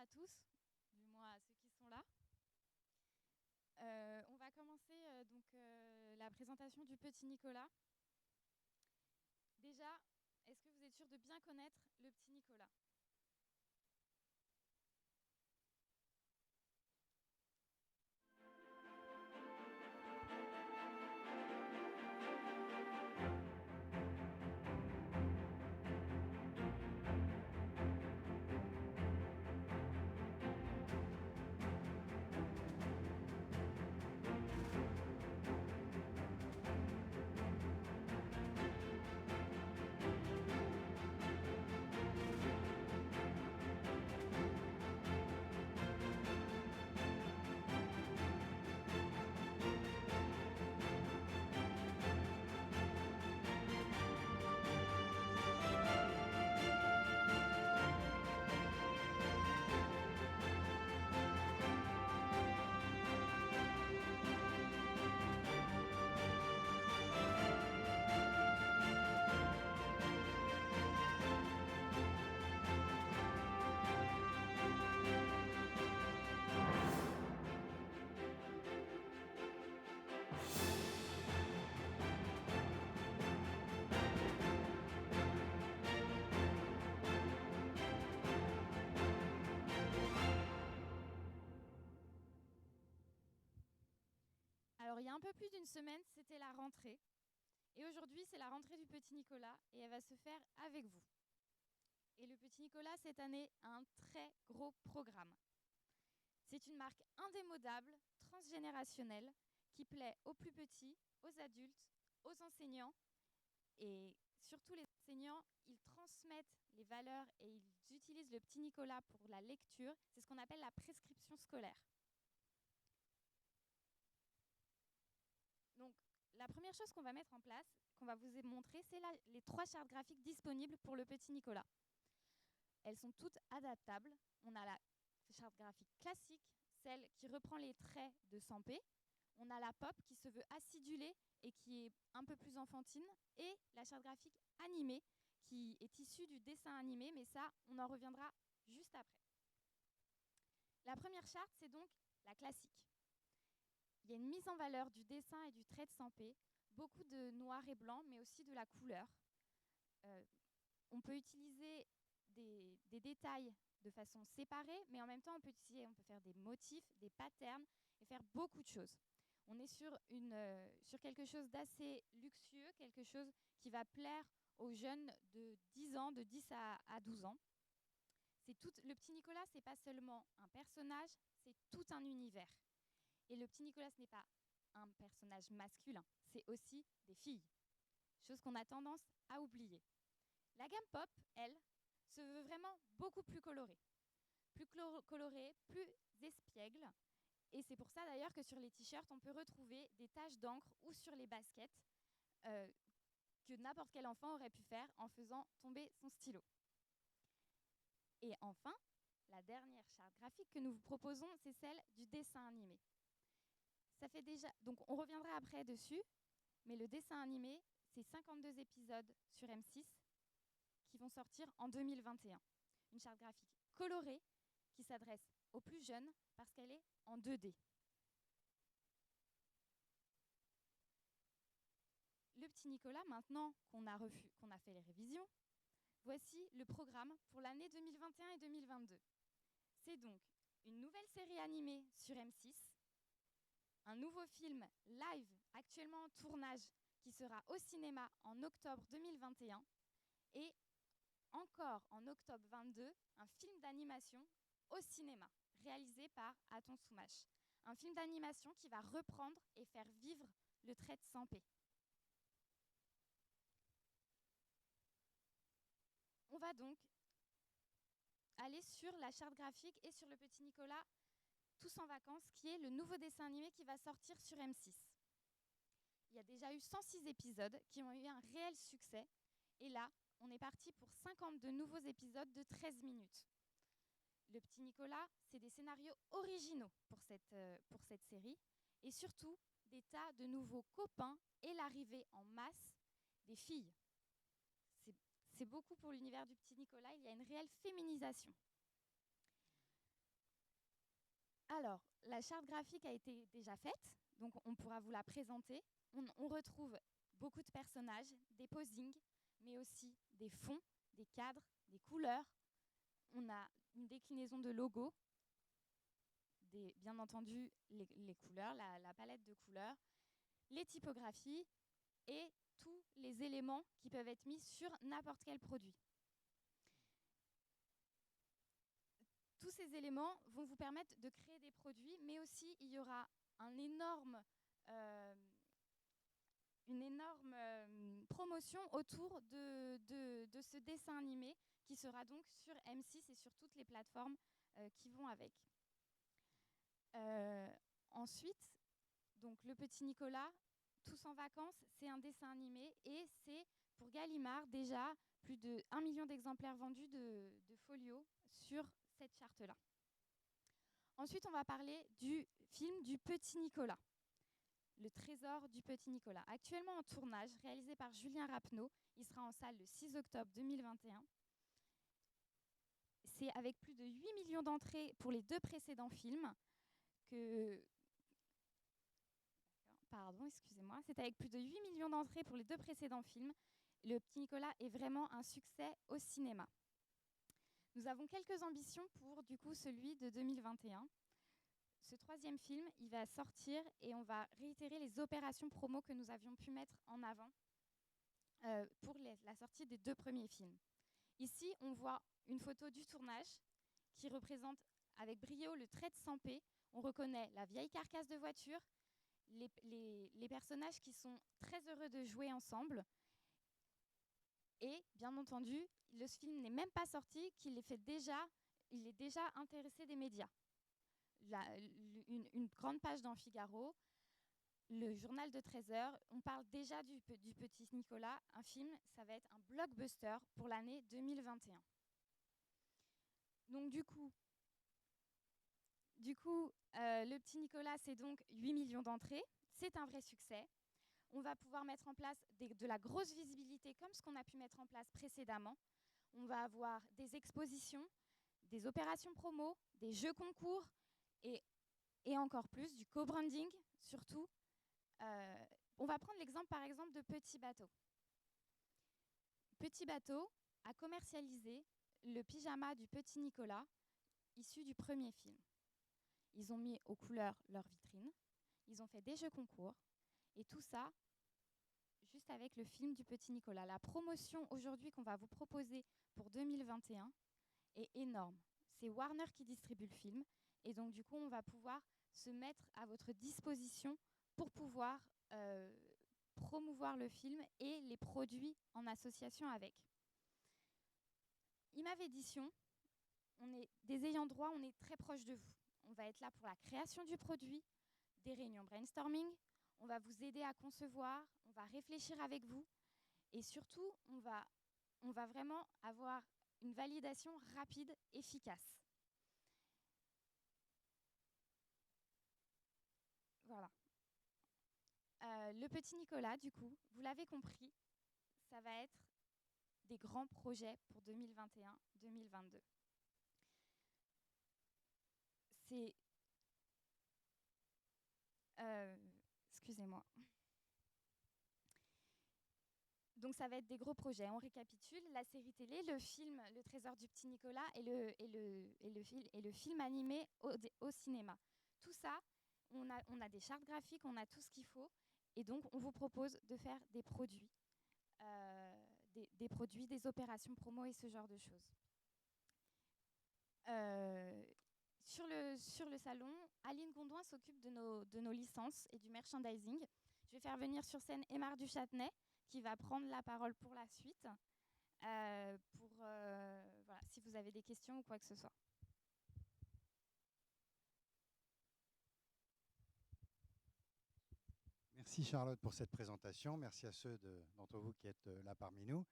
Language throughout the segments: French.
à tous, du moins à ceux qui sont là. On va commencer la présentation du petit Nicolas. Déjà, est-ce que vous êtes sûr de bien connaître le petit Nicolas ? Alors, il y a un peu plus d'une semaine, c'était la rentrée. Et aujourd'hui, c'est la rentrée du petit Nicolas et elle va se faire avec vous. Et le petit Nicolas, cette année, a un très gros programme. C'est une marque indémodable, transgénérationnelle, qui plaît aux plus petits, aux adultes, aux enseignants. Et surtout les enseignants, ils transmettent les valeurs et ils utilisent le petit Nicolas pour la lecture. C'est ce qu'on appelle la prescription scolaire. Donc, la première chose qu'on va mettre en place, qu'on va vous montrer, c'est les 3 chartes graphiques disponibles pour le petit Nicolas. Elles sont toutes adaptables. On a la charte graphique classique, celle qui reprend les traits de Sampé. On a la pop qui se veut acidulée et qui est un peu plus enfantine. Et la charte graphique animée qui est issue du dessin animé, mais ça, on en reviendra juste après. La première charte, c'est donc la classique. Il y a une mise en valeur du dessin et du trait de Sampé, beaucoup de noir et blanc, mais aussi de la couleur. On peut utiliser des détails de façon séparée, mais en même temps, on peut faire des motifs, des patterns et faire beaucoup de choses. On est sur quelque chose d'assez luxueux, quelque chose qui va plaire aux jeunes de 10 ans, de 10 à 12 ans. Le petit Nicolas, ce n'est pas seulement un personnage, c'est tout un univers. Et le petit Nicolas, ce n'est pas un personnage masculin, c'est aussi des filles, chose qu'on a tendance à oublier. La gamme pop, elle, se veut vraiment beaucoup plus colorée. Plus colorée, plus espiègle. Et c'est pour ça d'ailleurs que sur les t-shirts, on peut retrouver des taches d'encre ou sur les baskets que n'importe quel enfant aurait pu faire en faisant tomber son stylo. Et enfin, la dernière charte graphique que nous vous proposons, c'est celle du dessin animé. Ça fait déjà, donc on reviendra après dessus, mais le dessin animé, c'est 52 épisodes sur M6 qui vont sortir en 2021. Une charte graphique colorée qui s'adresse aux plus jeunes parce qu'elle est en 2D. Le petit Nicolas, maintenant qu'on a fait les révisions, voici le programme pour l'année 2021 et 2022. C'est donc une nouvelle série animée sur M6, un nouveau film live actuellement en tournage qui sera au cinéma en octobre 2021 et encore en octobre 2022, un film d'animation au cinéma réalisé par Aton Soumache. Un film d'animation qui va reprendre et faire vivre le trait de Sampé. On va donc aller sur la charte graphique et sur le petit Nicolas Tous en vacances, qui est le nouveau dessin animé qui va sortir sur M6. Il y a déjà eu 106 épisodes qui ont eu un réel succès. Et là, on est parti pour 52 nouveaux épisodes de 13 minutes. Le petit Nicolas, c'est des scénarios originaux pour cette série. Et surtout, des tas de nouveaux copains et l'arrivée en masse des filles. C'est beaucoup pour l'univers du petit Nicolas. Il y a une réelle féminisation. Alors, la charte graphique a été déjà faite, donc on pourra vous la présenter. On retrouve beaucoup de personnages, des posings, mais aussi des fonds, des cadres, des couleurs. On a une déclinaison de logos, bien entendu les couleurs, la palette de couleurs, les typographies et tous les éléments qui peuvent être mis sur n'importe quel produit. Tous ces éléments vont vous permettre de créer des produits, mais aussi il y aura une énorme promotion autour de ce dessin animé qui sera donc sur M6 et sur toutes les plateformes qui vont avec. Ensuite, donc Le Petit Nicolas, Tous en vacances, c'est un dessin animé et c'est pour Gallimard déjà plus de 1 million d'exemplaires vendus de folio sur cette charte-là. Ensuite, on va parler du film du Petit Nicolas, Le Trésor du Petit Nicolas. Actuellement en tournage, réalisé par Julien Rappeneau. Il sera en salle le 6 octobre 2021. C'est avec plus de 8 millions d'entrées pour les 2 précédents films que... Pardon, excusez-moi. C'est avec plus de 8 millions d'entrées pour les 2 précédents films. Le Petit Nicolas est vraiment un succès au cinéma. Nous avons quelques ambitions pour du coup celui de 2021. Ce 3e film, il va sortir et on va réitérer les opérations promo que nous avions pu mettre en avant pour la sortie des 2 premiers films. Ici, on voit une photo du tournage qui représente avec brio le trait de Sampé. On reconnaît la vieille carcasse de voiture, les personnages qui sont très heureux de jouer ensemble. Et bien entendu, le film n'est même pas sorti, il est déjà intéressé des médias. Une grande page dans Figaro, le journal de 13h, on parle déjà du Petit Nicolas. Un film, ça va être un blockbuster pour l'année 2021. Donc du coup, Le Petit Nicolas, c'est donc 8 millions d'entrées. C'est un vrai succès. On va pouvoir mettre en place de la grosse visibilité comme ce qu'on a pu mettre en place précédemment. On va avoir des expositions, des opérations promo, des jeux concours et encore plus du co-branding surtout. On va prendre l'exemple par exemple de Petit Bateau. Petit Bateau a commercialisé le pyjama du Petit Nicolas issu du premier film. Ils ont mis aux couleurs leur vitrine, ils ont fait des jeux concours et tout ça juste avec le film du Petit Nicolas. La promotion aujourd'hui qu'on va vous proposer pour 2021 est énorme. C'est Warner qui distribue le film et donc du coup on va pouvoir se mettre à votre disposition pour pouvoir promouvoir le film et les produits en association avec. IMAV Édition, on est des ayants droit, on est très proche de vous. On va être là pour la création du produit, des réunions brainstorming, on va vous aider à concevoir, on va réfléchir avec vous et surtout, on va vraiment avoir une validation rapide, efficace. Voilà. Le Petit Nicolas, du coup, vous l'avez compris, ça va être des grands projets pour 2021-2022. C'est... excusez-moi. Donc ça va être des gros projets. On récapitule, la série télé, le film Le Trésor du Petit Nicolas et le film animé au cinéma. Tout ça, on a des chartes graphiques, on a tout ce qu'il faut. Et donc, on vous propose de faire des produits, des opérations promo et ce genre de choses. Sur le salon, Aline Gondouin s'occupe de nos licences et du merchandising. Je vais faire venir sur scène Émar Duchâtenay, qui va prendre la parole pour la suite, voilà, si vous avez des questions ou quoi que ce soit. Merci Charlotte pour cette présentation. Merci à ceux d'entre vous qui êtes là parmi nous.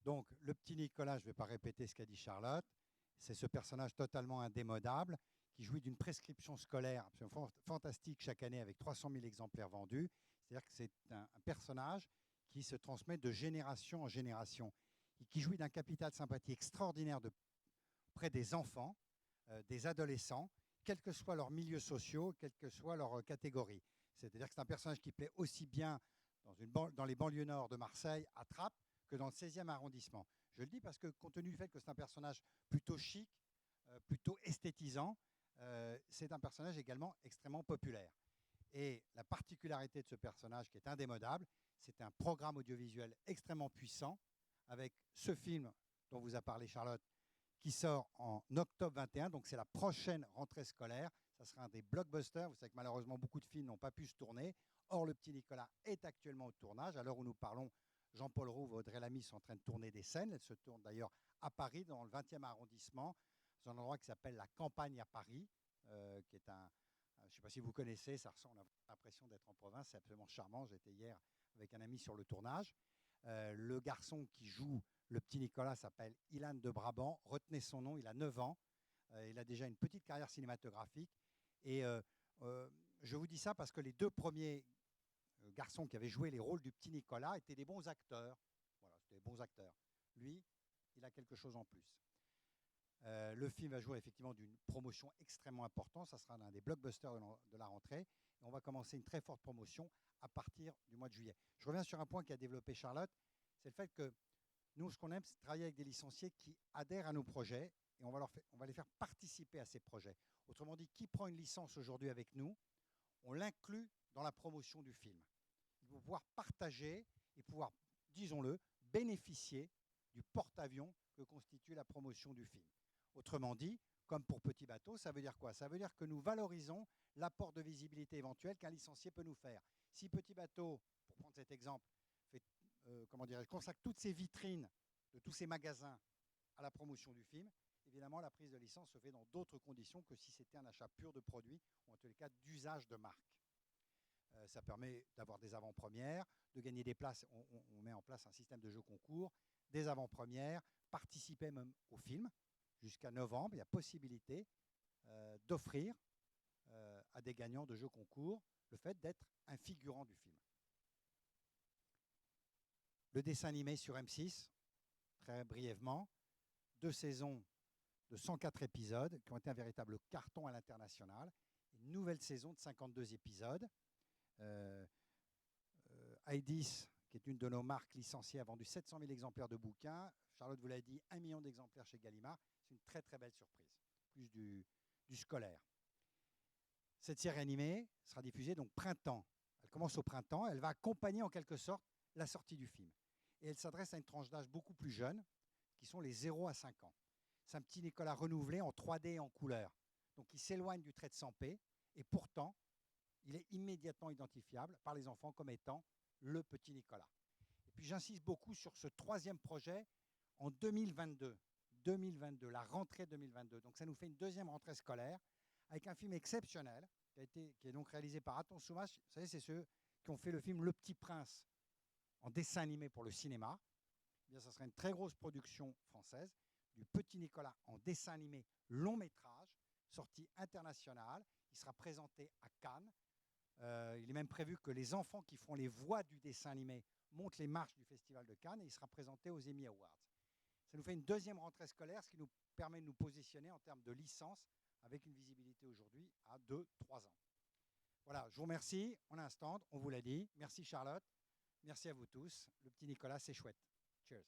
Donc, le petit Nicolas, je ne vais pas répéter ce qu'a dit Charlotte, c'est ce personnage totalement indémodable qui jouit d'une prescription scolaire absolument fantastique chaque année avec 300 000 exemplaires vendus. C'est-à-dire que c'est un personnage qui se transmet de génération en génération et qui jouit d'un capital de sympathie extraordinaire auprès des enfants, des adolescents, quels que soient leurs milieux sociaux, quelle que soit leur catégorie. C'est-à-dire que c'est un personnage qui plaît aussi bien dans les banlieues nord de Marseille, à Trappes, que dans le 16e arrondissement. Je le dis parce que, compte tenu du fait que c'est un personnage plutôt chic, plutôt esthétisant, c'est un personnage également extrêmement populaire. Et la particularité de ce personnage, qui est indémodable, c'est un programme audiovisuel extrêmement puissant, avec ce film dont vous a parlé Charlotte, qui sort en octobre 21, donc c'est la prochaine rentrée scolaire. Ça sera un des blockbusters. Vous savez que malheureusement, beaucoup de films n'ont pas pu se tourner. Or, Le Petit Nicolas est actuellement au tournage. À l'heure où nous parlons, Jean-Paul Rouve et Audrey Lamy sont en train de tourner des scènes. Elles se tournent d'ailleurs à Paris, dans le 20e arrondissement, dans un endroit qui s'appelle la Campagne à Paris, qui est je ne sais pas si vous connaissez, ça ressemble, on a l'impression d'être en province, c'est absolument charmant. J'étais hier avec un ami sur le tournage. Le garçon qui joue le petit Nicolas s'appelle Ilan de Brabant. Retenez son nom, il a 9 ans. Il a déjà une petite carrière cinématographique. Et je vous dis ça parce que les deux premiers garçons qui avaient joué les rôles du petit Nicolas étaient des bons acteurs. Voilà, c'était des bons acteurs. Lui, il a quelque chose en plus. Le film va jouer effectivement d'une promotion extrêmement importante. Ça sera l'un des blockbusters de la rentrée. Et on va commencer une très forte promotion à partir du mois de juillet. Je reviens sur un point qu'a développé Charlotte. C'est le fait que nous, ce qu'on aime, c'est travailler avec des licenciés qui adhèrent à nos projets et on va les faire participer à ces projets. Autrement dit, qui prend une licence aujourd'hui avec nous, on l'inclut dans la promotion du film. Ils vont pouvoir partager et pouvoir, disons-le, bénéficier du porte-avions que constitue la promotion du film. Autrement dit, comme pour Petit Bateau, ça veut dire quoi? Ça veut dire que nous valorisons l'apport de visibilité éventuel qu'un licencié peut nous faire. Si Petit Bateau, pour prendre cet exemple, consacre toutes ses vitrines de tous ses magasins à la promotion du film, évidemment, la prise de licence se fait dans d'autres conditions que si c'était un achat pur de produits, ou en tous les cas d'usage de marque. Ça permet d'avoir des avant-premières, de gagner des places. On met en place un système de jeu concours, des avant-premières, participer même au film. Jusqu'à novembre, il y a possibilité d'offrir à des gagnants de jeux concours le fait d'être un figurant du film. Le dessin animé sur M6, très brièvement, 2 saisons de 104 épisodes qui ont été un véritable carton à l'international. Une nouvelle saison de 52 épisodes. Aïdis, qui est une de nos marques licenciées, a vendu 700 000 exemplaires de bouquins. Charlotte vous l'a dit, 1 million d'exemplaires chez Gallimard. C'est une très très belle surprise, plus du scolaire. Cette série animée sera diffusée donc printemps. Elle commence au printemps, elle va accompagner en quelque sorte la sortie du film. Et elle s'adresse à une tranche d'âge beaucoup plus jeune, qui sont les 0 à 5 ans. C'est un petit Nicolas renouvelé en 3D et en couleur. Donc il s'éloigne du trait de 100p, et pourtant, il est immédiatement identifiable par les enfants comme étant le petit Nicolas. Et puis j'insiste beaucoup sur ce 3e projet en 2022. 2022, la rentrée 2022. Donc ça nous fait une 2e rentrée scolaire avec un film exceptionnel qui est donc réalisé par Aton Soumache. Vous savez, c'est ceux qui ont fait le film Le Petit Prince en dessin animé pour le cinéma. Eh bien, ça sera une très grosse production française du Petit Nicolas en dessin animé long métrage, sortie internationale. Il sera présenté à Cannes. Il est même prévu que les enfants qui feront les voix du dessin animé montent les marches du Festival de Cannes et il sera présenté aux Emmy Awards. Ça nous fait une 2e rentrée scolaire, ce qui nous permet de nous positionner en termes de licence avec une visibilité aujourd'hui à 2-3 ans. Voilà, je vous remercie. On a un stand, on vous l'a dit. Merci Charlotte. Merci à vous tous. Le petit Nicolas, c'est chouette. Cheers.